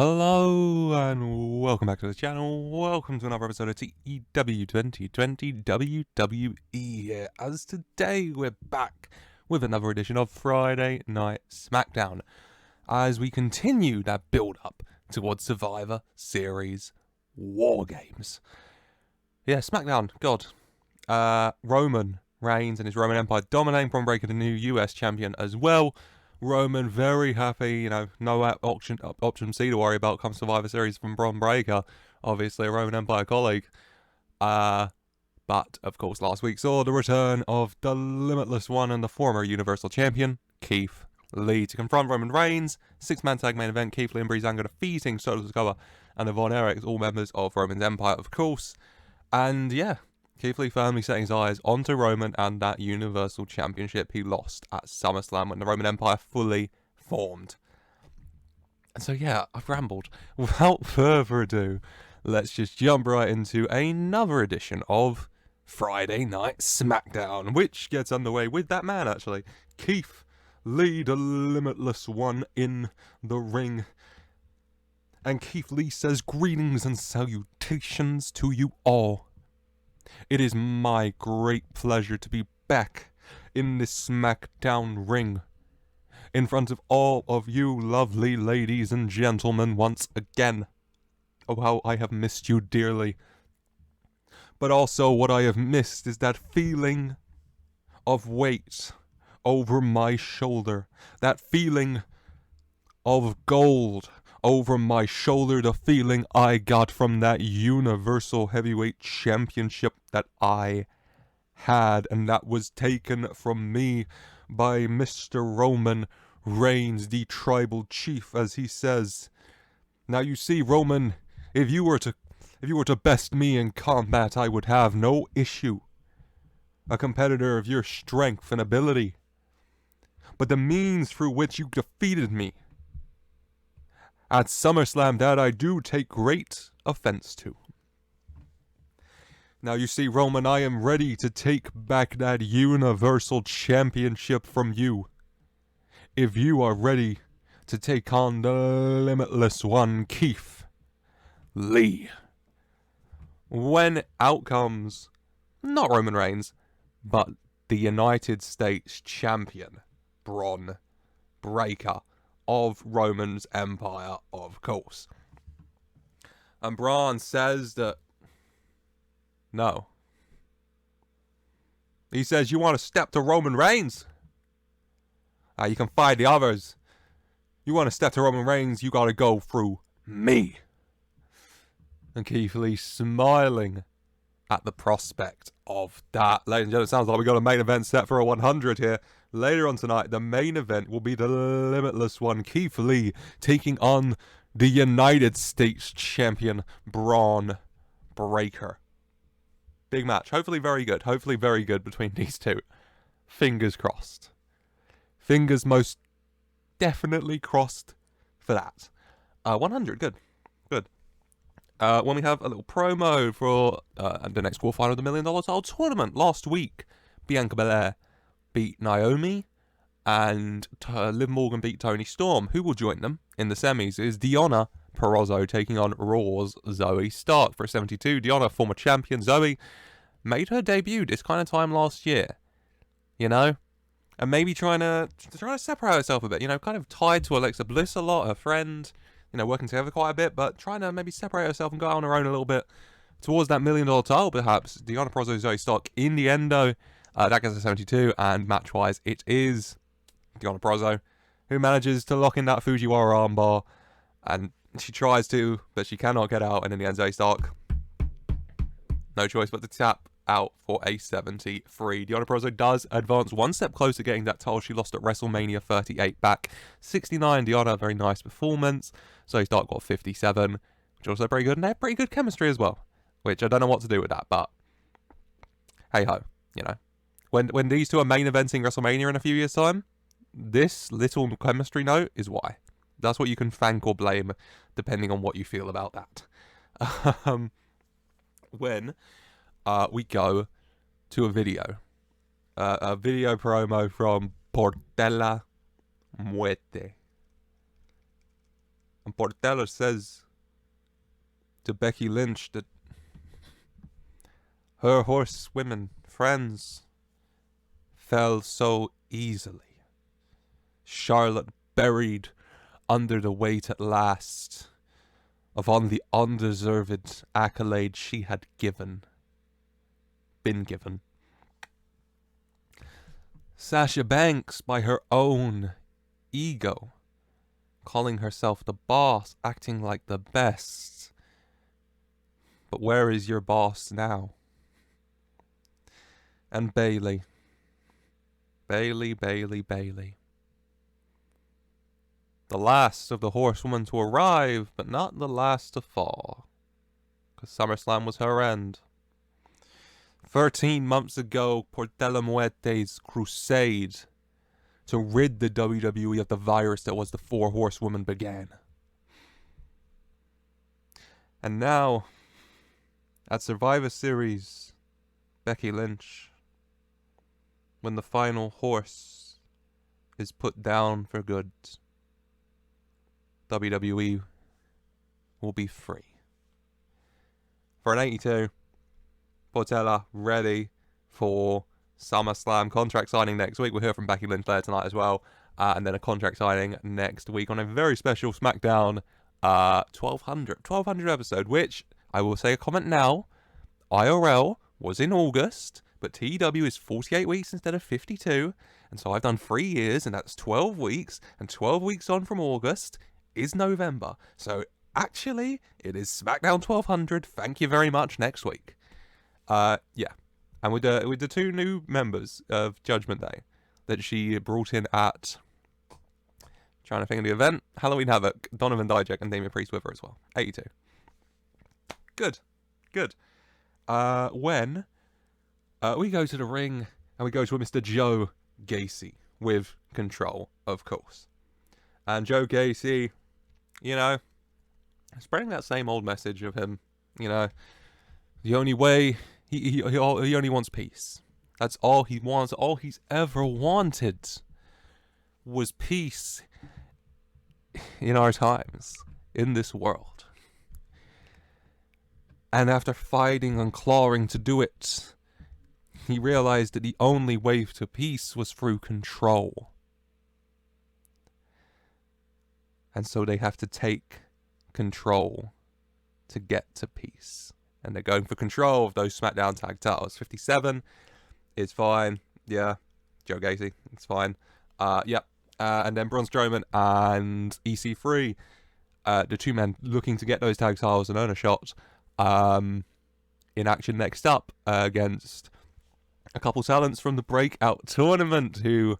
Hello and welcome back to the channel. Welcome to another episode of TEW 2020 WWE. As today we're back with another edition of Friday Night Smackdown as we continue that build-up towards Survivor Series War Games. Yeah, Smackdown, God. Roman Reigns and his Roman Empire dominating, Braun Breaker the new US champion as well. Roman very happy, you know, no option C to worry about come Survivor Series from Braun Breaker, obviously a Roman Empire colleague. But of course last week saw the return of the Limitless One and the former Universal Champion, Keith Lee, to confront Roman Reigns. 6-man tag main event, Keith Lee and Breezango defeating Soto Sikoa and the Von Erichs, all members of Roman's Empire of course. And yeah, Keith Lee firmly setting his eyes onto Roman and that Universal Championship he lost at SummerSlam when the Roman Empire fully formed. And so yeah, I've rambled. Without further ado, let's just jump right into another edition of Friday Night Smackdown, which gets underway with that man actually, Keith Lee, the Limitless One, in the ring. And Keith Lee says, "Greetings and salutations to you all. It is my great pleasure to be back in this SmackDown ring, in front of all of you lovely ladies and gentlemen once again. Oh, how I have missed you dearly. But also what I have missed is that feeling of weight over my shoulder, that feeling of gold over my shoulder, the feeling I got from that Universal Heavyweight Championship that I had, and that was taken from me by Mr. Roman Reigns, the tribal chief, as he says. Now you see, Roman, if you were to best me in combat, I would have no issue. A competitor of your strength and ability. But the means through which you defeated me at SummerSlam, that I do take great offense to. Now you see, Roman, I am ready to take back that Universal Championship from you. If you are ready to take on the Limitless One, Keith Lee." When out comes, not Roman Reigns, but the United States Champion, Braun Breaker of Roman's Empire, of course. And Braun says that no. He says, "You want to step to Roman Reigns? You can fight the others. You want to step to Roman Reigns, you gotta go through me." And Keith Lee smiling at the prospect of that. Ladies and gentlemen, it sounds like we got a main event set for a 100 here. Later on tonight, the main event will be the Limitless One, Keith Lee, taking on the United States Champion, Braun Breaker. Big match. Hopefully very good. Hopefully very good between these two. Fingers crossed. Fingers most definitely crossed for that. 100, good. Good. When we have a little promo for the next quarterfinal of the $1 Million Title Tournament. Last week, Bianca Belair beat Naomi, and Liv Morgan beat Toni Storm. Who will join them in the semis is Deonna Purrazzo taking on Raw's Zoe Stark for a 72. Deonna, former champion. Zoe made her debut this kind of time last year, you know, and maybe trying to separate herself a bit, you know, kind of tied to Alexa Bliss a lot, her friend, you know, working together quite a bit, but trying to maybe separate herself and go out on her own a little bit towards that $1 Million title, perhaps. Deonna Purrazzo, Zoe Stark. In the end, though, that gets a 72, and match-wise, it is Deonna Purrazzo who manages to lock in that Fujiwara armbar, and she tries to, but she cannot get out, and in the end, Zoe Stark, no choice but to tap out for a 73. Deonna Purrazzo does advance one step closer to getting that title she lost at WrestleMania 38 back. 69, Deonna, very nice performance. Zoe Stark got 57, which also very good, and they have pretty good chemistry as well, which I don't know what to do with that, but hey-ho, you know. When these two are main eventing WrestleMania in a few years' time, this little chemistry note is why. That's what you can thank or blame, depending on what you feel about that. When we go to a video promo from Portela Muerte. And Portela says to Becky Lynch that her horsewomen friends fell so easily. Charlotte buried under the weight at last of all the undeserved accolades she had been given. Sasha Banks, by her own ego, calling herself the boss, acting like the best. But where is your boss now? And Bayley. Bayley. The last of the horsewomen to arrive, but not the last to fall. Because SummerSlam was her end. 13 months ago, Portela Muerte's crusade to rid the WWE of the virus that was the Four Horsewomen began. And now, at Survivor Series, Becky Lynch, when the final horse is put down for good, WWE will be free. For an 82, Portela ready for SummerSlam. Contract signing next week. We'll hear from Becky Lynch there tonight as well. And then a contract signing next week on a very special SmackDown 1200 episode, which I will say a comment now. IRL was in August, but TEW is 48 weeks instead of 52. And so I've done 3 years, and that's 12 weeks. And 12 weeks on from August is November. So actually, it is SmackDown 1200. Thank you very much next week. Yeah. And with the two new members of Judgment Day that she brought in at, trying to think of the event, Halloween Havoc, Donovan Dijak and Damian Priest with her as well. 82. Good. When we go to the ring and we go to Mr. Joe Gacy with Control, of course. And Joe Gacy, you know, spreading that same old message of him, you know, the only way, he only wants peace. That's all he wants. All he's ever wanted was peace in our times, in this world. And after fighting and clawing to do it, he realized that the only way to peace was through control. And so they have to take control to get to peace. And they're going for control of those SmackDown tag titles. 57 is fine. Yeah. Joe Gacy, it's fine. Yeah. And then Braun Strowman and EC3, the two men looking to get those tag titles and earn a shot in action next up against a couple talents from the Breakout Tournament who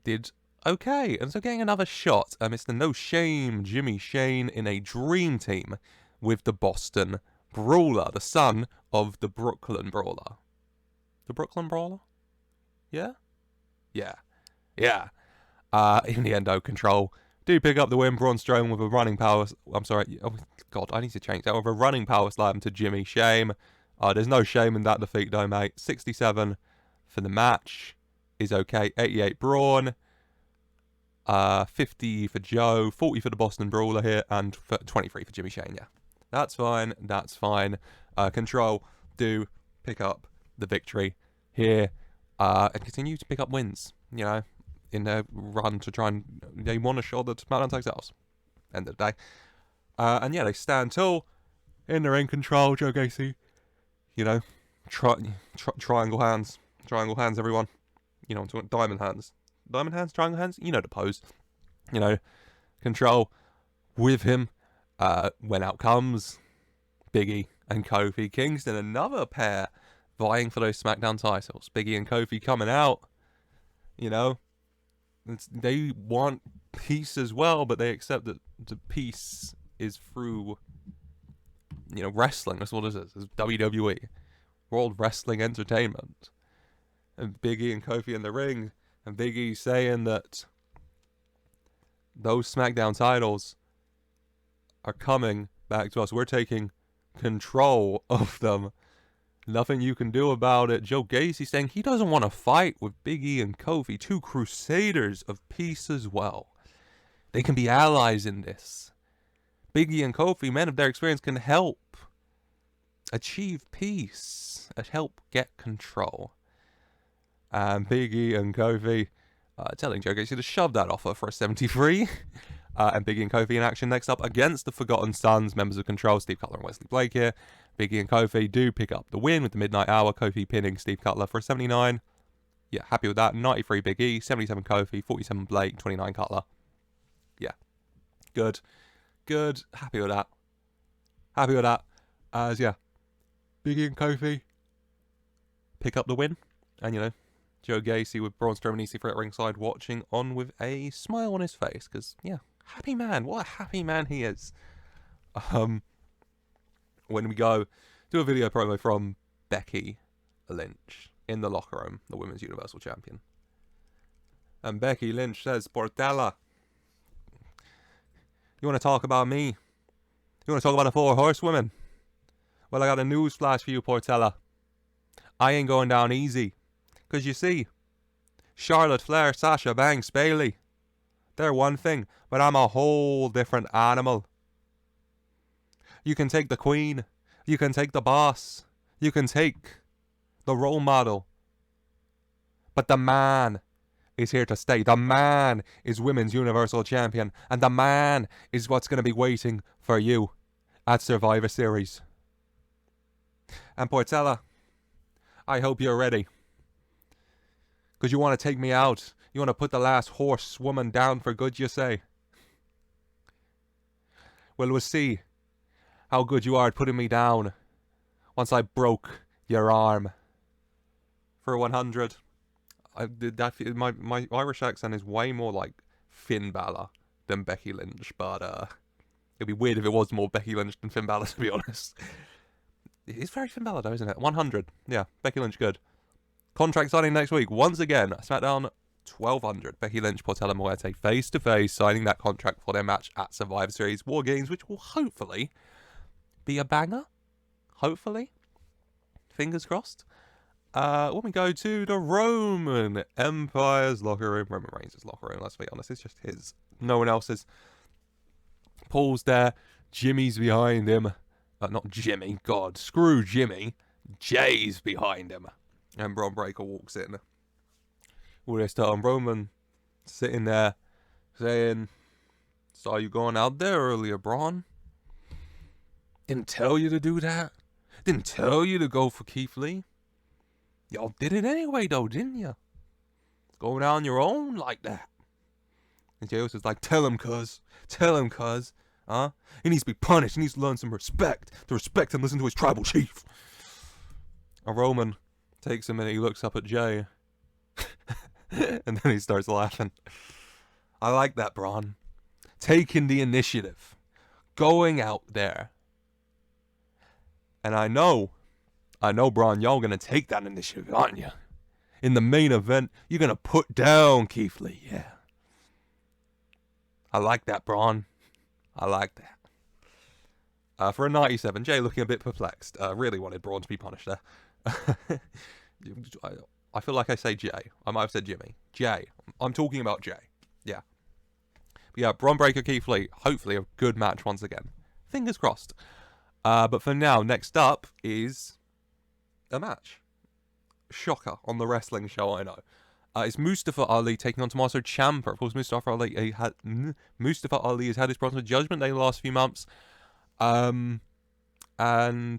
did okay. And so getting another shot, Mr. No Shame Jimmy Shane in a dream team with the Boston Brawler, the son of the Brooklyn Brawler. The Brooklyn Brawler? Yeah? Yeah. In the end, though, Control do pick up the win. Braun Strowman with a running power... I'm sorry. Oh, God, I need to change that. With a running power slam to Jimmy Shame. There's no shame in that defeat, though, mate. 67 for the match is okay. 88 Braun. 50 for Joe. 40 for the Boston Brawler here. And 23 for Jimmy Shane, yeah. That's fine. Control do pick up the victory here and continue to pick up wins, you know, in their run to try and they want to show the SmackDown tag titles. End of the day. And yeah, they stand tall in the ring. Control, Joe Gacy, you know, triangle hands, everyone. You know, I'm talking diamond hands, triangle hands. You know the pose. You know, Control with him. When out comes Biggie and Kofi Kingston, another pair vying for those SmackDown titles. Biggie and Kofi coming out, you know, they want peace as well, but they accept that the peace is through, you know, wrestling. That's what it is. It's WWE, World Wrestling Entertainment, and Biggie and Kofi in the ring, and Biggie saying that those SmackDown titles are coming back to us. We're taking control of them. Nothing you can do about it. Joe Gacy saying he doesn't want to fight with Big E and Kofi, two crusaders of peace as well. They can be allies in this. Big E and Kofi, men of their experience, can help achieve peace and help get control. And Big E and Kofi telling Joe Gacy to shove that offer for a 73. And Big E and Kofi in action next up against the Forgotten Sons, members of Control, Steve Cutler and Wesley Blake here. Big E and Kofi do pick up the win with the Midnight Hour. Kofi pinning Steve Cutler for a 79. Yeah, happy with that. 93 Big E, 77 Kofi, 47 Blake, 29 Cutler. Yeah, good. Good. Happy with that. Happy with that. As, yeah, Big E and Kofi pick up the win. And, you know, Joe Gacy with Braun Strowman and EC3 at ringside watching on with a smile on his face. Because, yeah, happy man. What a happy man he is. When we go do a video promo from Becky Lynch in the locker room, the Women's Universal Champion. And Becky Lynch says, Portella, you want to talk about me? You want to talk about the 4 horsewomen? Well, I got a news flash for you, Portella. I ain't going down easy. Because you see, Charlotte Flair, Sasha Banks, Bayley, they're one thing, but I'm a whole different animal. You can take the queen, you can take the boss, you can take the role model, but the man is here to stay. The man is Women's Universal Champion, and the man is what's going to be waiting for you at Survivor Series. And Portella, I hope you're ready, because you want to take me out. You want to put the last horsewoman down for good, you say? Well, we'll see how good you are at putting me down once I broke your arm. For 100. My Irish accent is way more like Finn Balor than Becky Lynch, but it'd be weird if it was more Becky Lynch than Finn Balor, to be honest. It's very Finn Balor though, isn't it? 100. Yeah, Becky Lynch good. Contract signing next week. Once again, SmackDown 1200. Becky Lynch, Portella Muerte face to face, signing that contract for their match at Survivor Series War Games, which will hopefully be a banger. Hopefully. Fingers crossed. When we go to the Roman Empire's locker room, Roman Reigns' locker room, let's be honest, it's just his. No one else's. Paul's there. Jimmy's behind him. Not Jimmy. God, screw Jimmy. Jay's behind him. And Braun Breaker walks in. We're starting Roman sitting there saying, saw you going out there earlier, Braun. Didn't tell you to do that. Didn't tell you to go for Keith Lee. Y'all did it anyway, though, didn't you? Going out on your own like that. And Jay was like, tell him, cuz. Tell him, cuz. Huh? He needs to be punished. He needs to learn some respect. To respect and listen to his tribal chief. A Roman takes a minute. He looks up at Jay. And then he starts laughing. I like that, Braun. Taking the initiative. Going out there. And I know, Braun, y'all gonna take that initiative, aren't you? In the main event, you're gonna put down Keith Lee, yeah. I like that, Braun. I like that. For a 97, Jay looking a bit perplexed. Really wanted Braun to be punished there. I feel like I say Jay. I might have said Jimmy. Jay. I'm talking about Jay. Yeah. But yeah, Braun Breaker, Keith Lee. Hopefully a good match once again. Fingers crossed. But for now, next up is a match. Shocker on the wrestling show, I know. It's Mustafa Ali taking on Tommaso Ciampa. Of course, Mustafa Ali has had his problems with Judgment Day in the last few months. And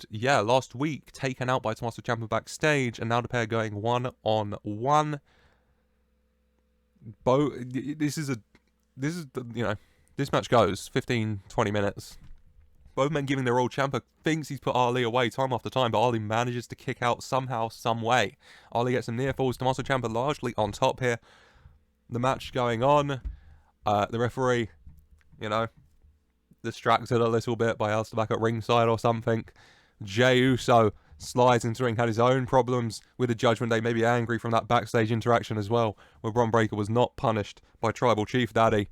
yeah, last week taken out by Tommaso Ciampa backstage, and now the pair going 1-on-1. This match goes 15-20 minutes. Both men giving their all. Ciampa thinks he's put Ali away time after time, but Ali manages to kick out somehow, some way. Ali gets some near falls. Tommaso Ciampa largely on top here. The match going on. The referee, distracted a little bit by Alistair back at ringside or something. Jey Uso slides into the ring, had his own problems with the Judgment Day, maybe angry from that backstage interaction as well, where Braun Breaker was not punished by Tribal Chief Daddy.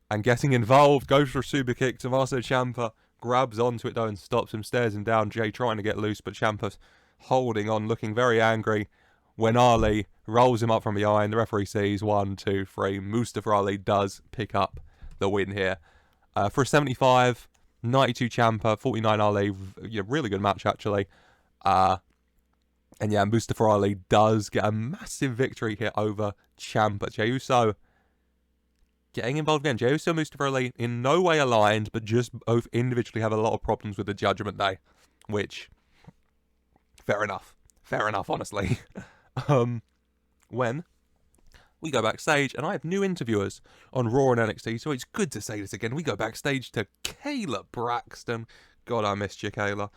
And getting involved, goes for a super kick. Tommaso Ciampa grabs onto it though and stops him, stares him down. Jay trying to get loose, but Ciampa's holding on, looking very angry. When Ali rolls him up from behind, the referee sees 1, 2, 3. Mustafa Ali does pick up the win here. For a 75, 92 Ciampa, 49 Ali. Really good match, actually. And yeah, Mustafa Ali does get a massive victory here over Ciampa. Jey Uso getting involved again. Jey Uso and Mustafa Ali in no way aligned, but just both individually have a lot of problems with the Judgment Day. Which, fair enough. Fair enough, honestly. When we go backstage, and I have new interviewers on Raw and NXT, so it's good to say this again. We go backstage to Kayla Braxton. God, I missed you, Kayla.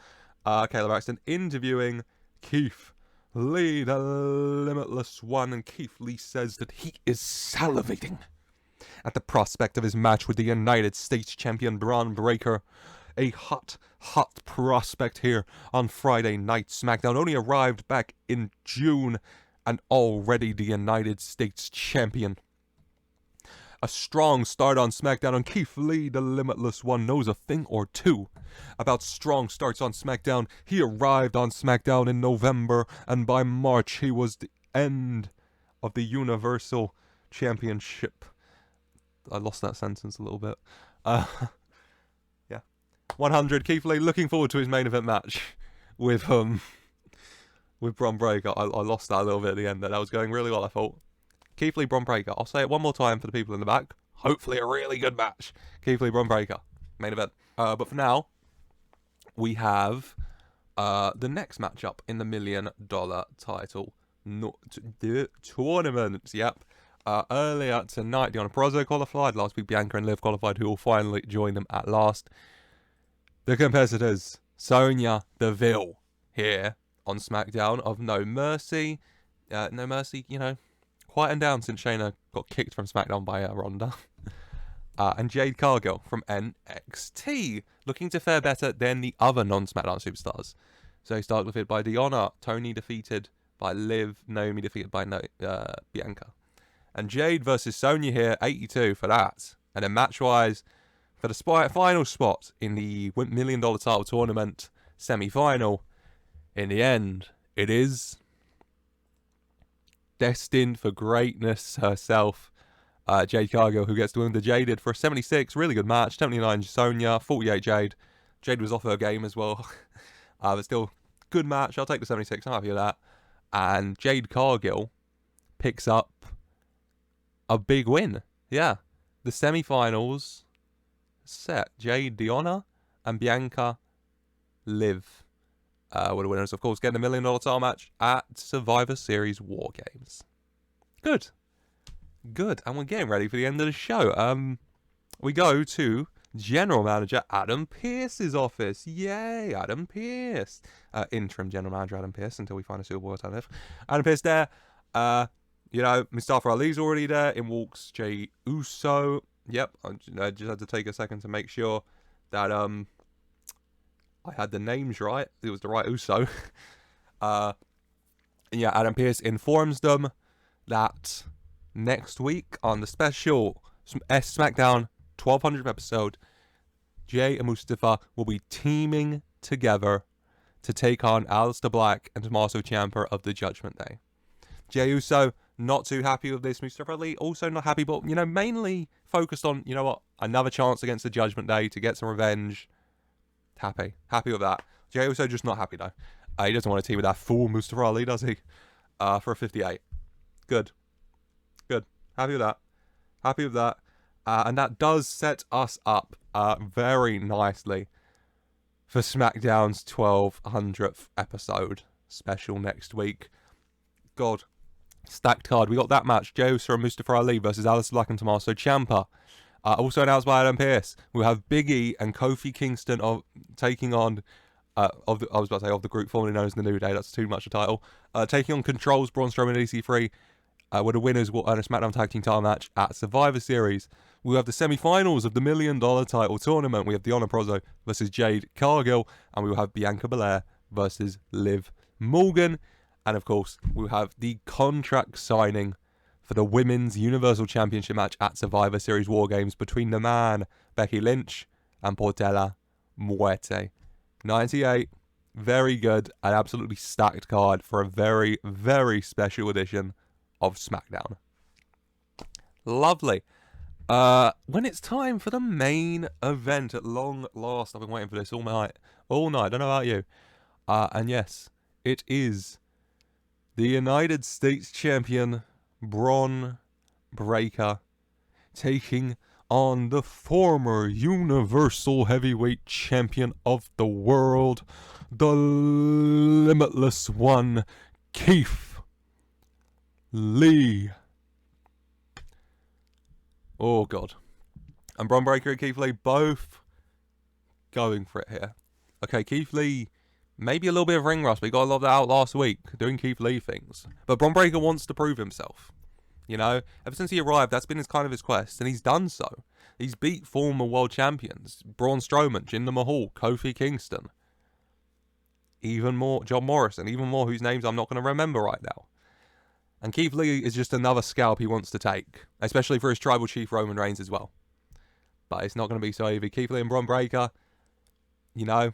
Kayla Braxton interviewing Keith Lee, the Limitless One, and Keith Lee says that he is salivating at the prospect of his match with the United States champion Braun Breaker. A hot prospect here on Friday Night Smackdown. Only arrived back in June and already the United States champion. A strong start on SmackDown, and Keith Lee, the Limitless One, knows a thing or two about strong starts on SmackDown. He arrived on SmackDown in November, and by March he was the end of the Universal Championship. I lost that sentence a little bit. 100, Keith Lee looking forward to his main event match with Braun Breaker. I lost that a little bit at the end there. That was going really well, I thought. Keith Lee, Braun Breaker. I'll say it one more time for the people in the back. Hopefully a really good match. Keith Lee, Braun Breaker. Main event. But for now, we have the next matchup in the $1 million title tournament. Yep. Earlier tonight, Deonna Purrazzo qualified. Last week, Bianca and Liv qualified, who will finally join them at last. The competitors, Sonya Deville here on SmackDown of No Mercy. No Mercy, quieting down since Shayna got kicked from SmackDown by Ronda. And Jade Cargill from NXT, looking to fare better than the other non-SmackDown superstars. So Stark defeated by Deonna, Tony defeated by Liv, Naomi defeated by Bianca. And Jade versus Sonya here, 82 for that. And then match-wise, for the final spot in the $1 million title tournament semi-final, in the end, it is destined for greatness herself. Jade Cargill, who gets to win the Jaded for a 76. Really good match. 79 Sonya, 48 Jade. Jade was off her game as well. But still, good match. I'll take the 76. I'm happy with that. And Jade Cargill picks up a big win. Yeah. The semi-finals set. Jade, Deonna, and Bianca Liv were the winners, of course, getting a $1 million title match at Survivor Series War Games. Good. And we're getting ready for the end of the show. We go to General Manager Adam Pearce's office. Yay, Adam Pearce. Interim General Manager Adam Pearce until we find a suitable alternative. Adam Pearce there. Mustafa Ali's already there. In walks Jey Uso. Yep, I just had to take a second to make sure that I had the names right. It was the right Uso. Adam Pearce informs them that next week on the special SmackDown 1200th episode, Jey and Mustafa will be teaming together to take on Aleister Black and Tommaso Ciampa of the Judgment Day. Jey Uso not too happy with this. Mustafa Ali also not happy, but mainly focused on another chance against the Judgment Day to get some revenge. Happy with that. Jey Uso just not happy though. He doesn't want to team with that fool Mustafa Ali, does he? For a 58. Good. Happy with that. And that does set us up very nicely for SmackDown's 1200th episode special next week. God, stacked card. We got that match, Jey Uso and Mustafa Ali versus Aleister Black and Tommaso Ciampa. Also announced by Adam Pearce. We have Big E and Kofi Kingston taking on of the group formerly known as the New Day. That's too much a title. Taking on Control's Braun Strowman and EC3. Where the winners will earn a SmackDown Tag Team title match at Survivor Series. We have the semi-finals of the $1 million title tournament. We have Deonna Purrazzo versus Jade Cargill, and we will have Bianca Belair versus Liv Morgan. And of course, we will have the contract signing for the Women's Universal Championship match at Survivor Series War Games between the man, Becky Lynch, and Portela Muerte. 98, very good, an absolutely stacked card for a very, very special edition of SmackDown. Lovely. When it's time for the main event at long last. I've been waiting for this all night. Don't know about you. And yes, it is the United States champion, Braun Breaker, taking on the former Universal Heavyweight Champion of the world, the Limitless One, Keith Lee. Oh, God. And Braun Breaker and Keith Lee both going for it here. Okay, Keith Lee, maybe a little bit of ring rust, but he got a lot of that out last week, doing Keith Lee things. But Braun Breaker wants to prove himself. You know, ever since he arrived, that's been his quest, and he's done so. He's beat former world champions, Braun Strowman, Jinder Mahal, Kofi Kingston. Even more, John Morrison, even more whose names I'm not going to remember right now. And Keith Lee is just another scalp he wants to take, especially for his tribal chief Roman Reigns as well. But it's not going to be so easy. Keith Lee and Braun Breaker, you know,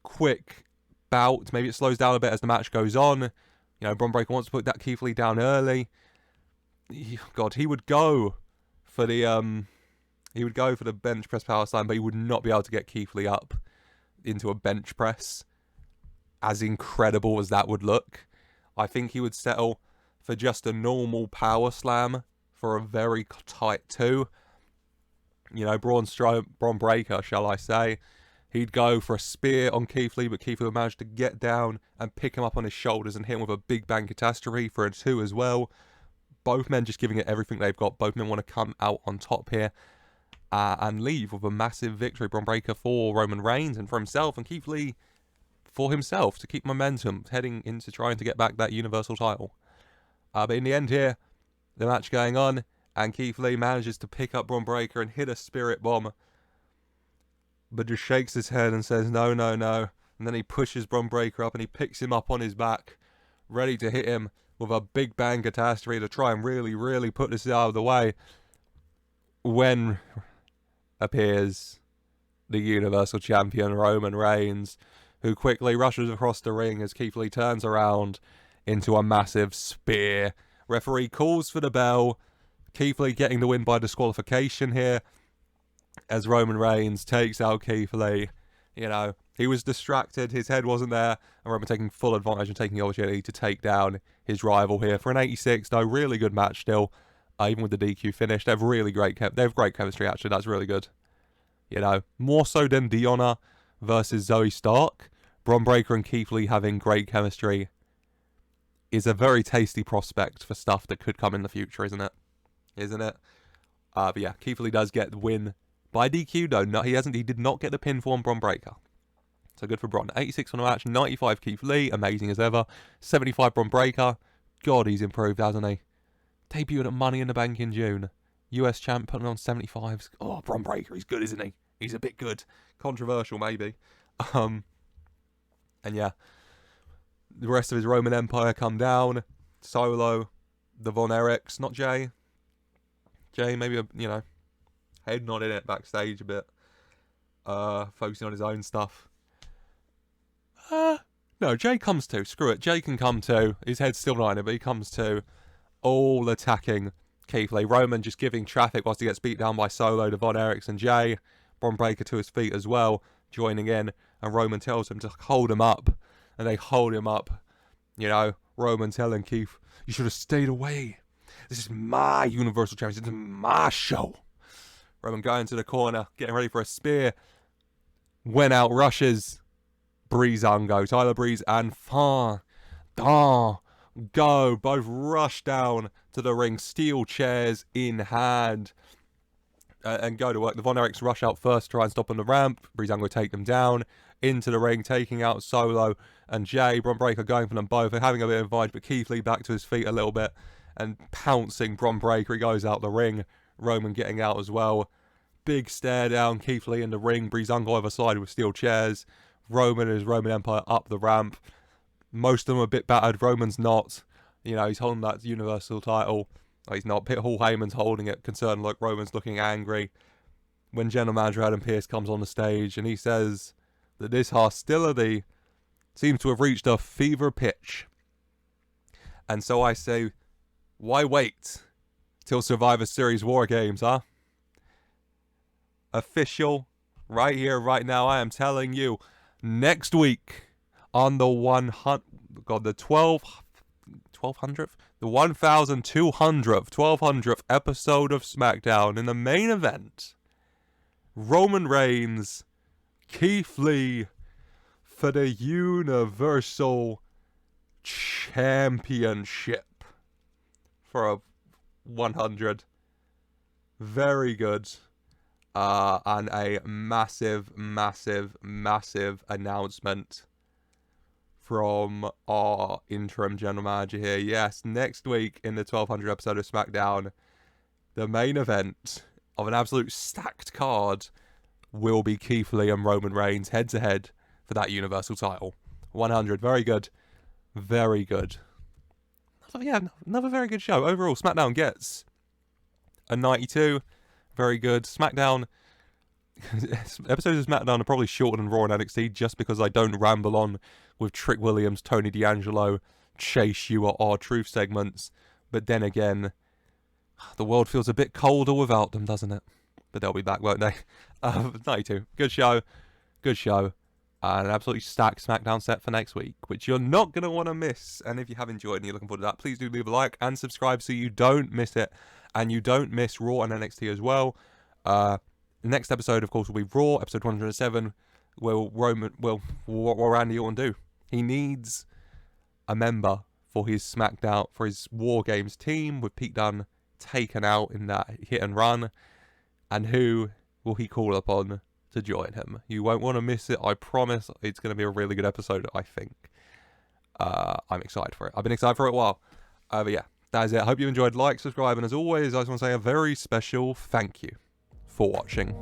quick bout. Maybe it slows down a bit as the match goes on. You know, Braun Breaker wants to put that Keith Lee down early. God, he would go for the bench press power slam, but he would not be able to get Keith Lee up into a bench press. As incredible as that would look, I think he would settle for just a normal power slam for a very tight 2. You know, Braun Breaker, shall I say. He'd go for a spear on Keith Lee, but Keith Lee would manage to get down and pick him up on his shoulders and hit him with a big bang catastrophe for a 2 as well. Both men just giving it everything they've got. Both men want to come out on top here and leave with a massive victory. Braun Breaker for Roman Reigns and for himself, and Keith Lee for himself to keep momentum heading into trying to get back that Universal title. But in the end here, the match going on, and Keith Lee manages to pick up Braun Breaker and hit a spirit bomb, but just shakes his head and says, no, no, no. And then he pushes Braun Breaker up and he picks him up on his back, ready to hit him with a big bang catastrophe to try and really, really put this out of the way. When appears the Universal Champion, Roman Reigns, who quickly rushes across the ring as Keith Lee turns around into a massive spear. Referee calls for the bell. Keith Lee getting the win by disqualification here as Roman Reigns takes out Keith Lee. You know, he was distracted, his head wasn't there, and Roman taking full advantage and taking the opportunity to take down his rival here for an 86, though really good match still, even with the DQ finish. They have great chemistry, actually. That's really good. You know, more so than Deonna versus Zoe Stark, Braun Breaker and Keith Lee having great chemistry is a very tasty prospect for stuff that could come in the future, isn't it? But yeah, Keith Lee does get the win by DQ, though. No, he did not get the pinfall on Braun Breaker. So good for Braun. 86 on the match, 95 Keith Lee, amazing as ever. 75 Braun Breaker. God, he's improved, hasn't he? Debuted at Money in the Bank in June. US champ putting on 75s. Oh, Braun Breaker, he's good, isn't he? He's a bit good. Controversial, maybe. And yeah, the rest of his Roman Empire come down. Solo, the Von Erichs, not Jay. Jay, maybe, head nodding it backstage a bit. Focusing on his own stuff. No, Jay comes too. Screw it. Jay can come too. His head's still nodding it, but he comes too. All attacking Keith Lee. Roman just giving traffic whilst he gets beat down by Solo, the Von Erichs, and Jay. Braun Breaker to his feet as well, joining in. And Roman tells him to hold him up. And they hold him up. You know, Roman telling Keith, you should have stayed away. This is my Universal Championship. This is my show. Roman going to the corner, getting ready for a spear. When out rushes Breezango, Tyler Breeze and Go. Both rush down to the ring, steel chairs in hand, and go to work. The Von Erichs rush out first, try and stop on the ramp. Breezango take them down into the ring, taking out Solo and Jay. Braun Breaker going for them both and having a bit of advantage, but Keith Lee back to his feet a little bit and pouncing Braun Breaker. He goes out the ring. Roman getting out as well. Big stare down. Keith Lee in the ring. Breezango over side with steel chairs. Roman and his Roman Empire up the ramp. Most of them are a bit battered. Roman's not. You know, he's holding that Universal title. He's not. Hall Heyman's holding it. Concerned look. Roman's looking angry. When General Manager Adam Pearce comes on the stage and he says that this hostility seems to have reached a fever pitch. And so I say, why wait till Survivor Series War Games, huh? official, right here, right now. I am telling you, next week on the 1200th episode of SmackDown, in the main event, Roman Reigns, Keith Lee for the Universal Championship for a 100. Very good. And a massive announcement from our interim general manager here. Yes, next week in the 1200 episode of SmackDown, the main event of an absolute stacked card will be Keith Lee and Roman Reigns head to head for that Universal title. 100. Very good. Very good. Yeah, another very good show. Overall, SmackDown gets a 92. Very good. SmackDown. Episodes of SmackDown are probably shorter than Raw and NXT just because I don't ramble on with Trick Williams, Tony D'Angelo, Chase U or R-Truth segments. But then again, the world feels a bit colder without them, doesn't it? But they'll be back, won't they? 92. Good show. Good show. And an absolutely stacked SmackDown set for next week, which you're not going to want to miss. And if you have enjoyed and you're looking forward to that, please do leave a like and subscribe so you don't miss it. And you don't miss Raw and NXT as well. The next episode, of course, will be Raw, episode 107. What Randy Orton do? He needs a member for his SmackDown, for his War Games team, with Pete Dunne taken out in that hit and run. And who will he call upon to join him? You won't want to miss it. I promise. It's going to be a really good episode, I think. I'm excited for it. I've been excited for it a while. But yeah, that is it. I hope you enjoyed. Like, subscribe, and as always, I just want to say a very special thank you for watching.